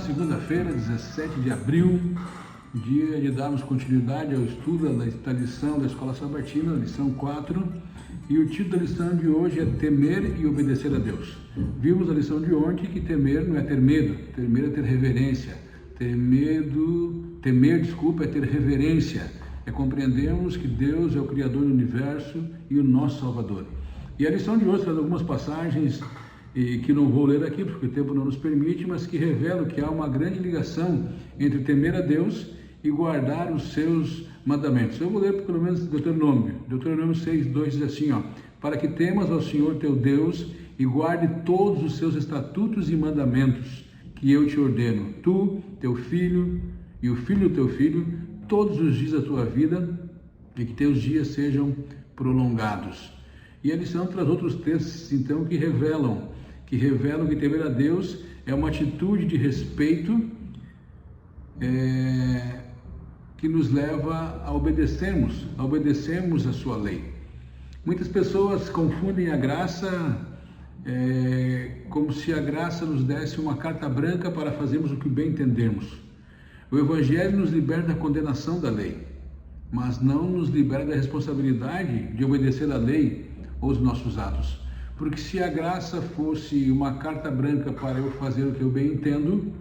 segunda-feira, 17 de abril, dia de darmos continuidade ao estudo da lição da Escola Sabatina, lição 4, e o título da lição de hoje é Temer e Obedecer a Deus. Vimos a lição de ontem que temer não é ter medo é ter reverência. Temer, é ter reverência, é compreendermos que Deus é o Criador do Universo e o nosso Salvador. E a lição de hoje traz algumas passagens que não vou ler aqui porque o tempo não nos permite, mas que revelam que há uma grande ligação entre temer a Deus e guardar os seus mandamentos. Eu vou ler pelo menos Deuteronômio 6:2 diz assim, para que temas ao Senhor teu Deus e guarde todos os seus estatutos e mandamentos que eu te ordeno, tu, teu filho e o filho do teu filho, todos os dias da tua vida, e que teus dias sejam prolongados. E a lição traz outros textos, então, que revelam que temer a Deus é uma atitude de respeito que nos leva a obedecermos a sua lei. Muitas pessoas confundem a graça como se a graça nos desse uma carta branca para fazermos o que bem entendermos. O Evangelho nos liberta da condenação da lei, mas não nos liberta da responsabilidade de obedecer a lei ou os nossos atos. Porque se a graça fosse uma carta branca para eu fazer o que eu bem entendo,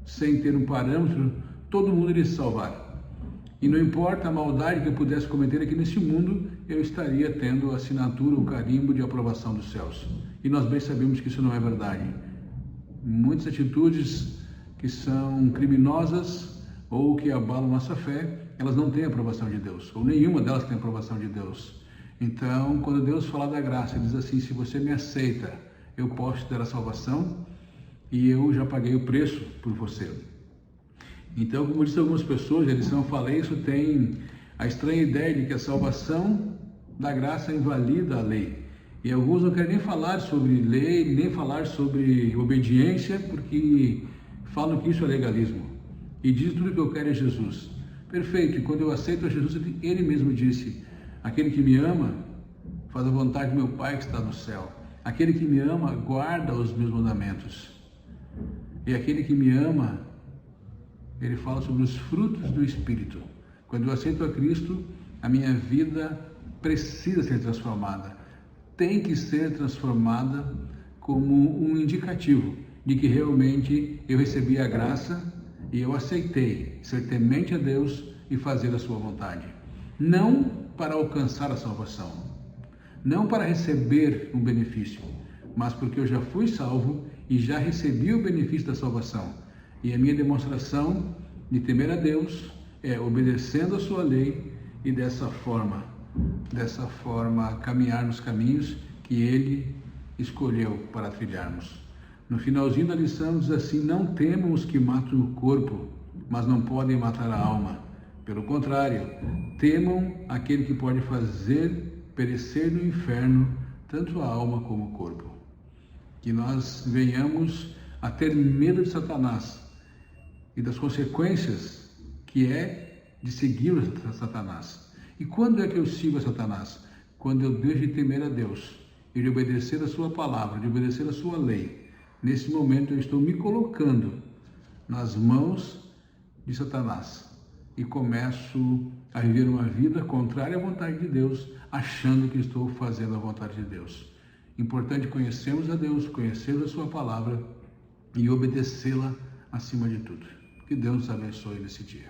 sem ter um parâmetro, todo mundo iria se salvar. E não importa a maldade que eu pudesse cometer aqui nesse mundo, eu estaria tendo a assinatura, o carimbo de aprovação dos céus. E nós bem sabemos que isso não é verdade. Muitas atitudes que são criminosas ou que abalam nossa fé, elas não têm aprovação de Deus, ou nenhuma delas tem aprovação de Deus. Então, quando Deus fala da graça, Ele diz assim, se você me aceita, eu posso te dar a salvação e eu já paguei o preço por você. Então, como disse algumas pessoas, a lição eu falei, isso tem a estranha ideia de que a salvação da graça invalida a lei. E alguns não querem nem falar sobre lei, nem falar sobre obediência, porque falam que isso é legalismo. E diz tudo que eu quero é Jesus. Perfeito, e quando eu aceito a Jesus, Ele mesmo disse, aquele que me ama faz a vontade do meu Pai que está no céu. Aquele que me ama guarda os meus mandamentos. E aquele que me ama, ele fala sobre os frutos do Espírito. Quando eu aceito a Cristo, a minha vida precisa ser transformada. Tem que ser transformada como um indicativo de que realmente eu recebi a graça e eu aceitei ser temente a Deus e fazer a sua vontade. Não para alcançar a salvação, não para receber um benefício, mas porque eu já fui salvo e já recebi o benefício da salvação. E a minha demonstração de temer a Deus é obedecendo a sua lei e dessa forma caminhar nos caminhos que Ele escolheu para trilharmos. No finalzinho da lição diz assim, não temam os que matam o corpo, mas não podem matar a alma. Pelo contrário, temam aquele que pode fazer perecer no inferno tanto a alma como o corpo. Que nós venhamos a ter medo de Satanás e das consequências que é de seguir Satanás. E quando é que eu sigo a Satanás? Quando eu deixo de temer a Deus e de obedecer a sua palavra, de obedecer a sua lei. Nesse momento eu estou me colocando nas mãos de Satanás e começo a viver uma vida contrária à vontade de Deus, achando que estou fazendo a vontade de Deus. Importante conhecermos a Deus, conhecermos a sua palavra e obedecê-la acima de tudo. Que Deus nos abençoe nesse dia.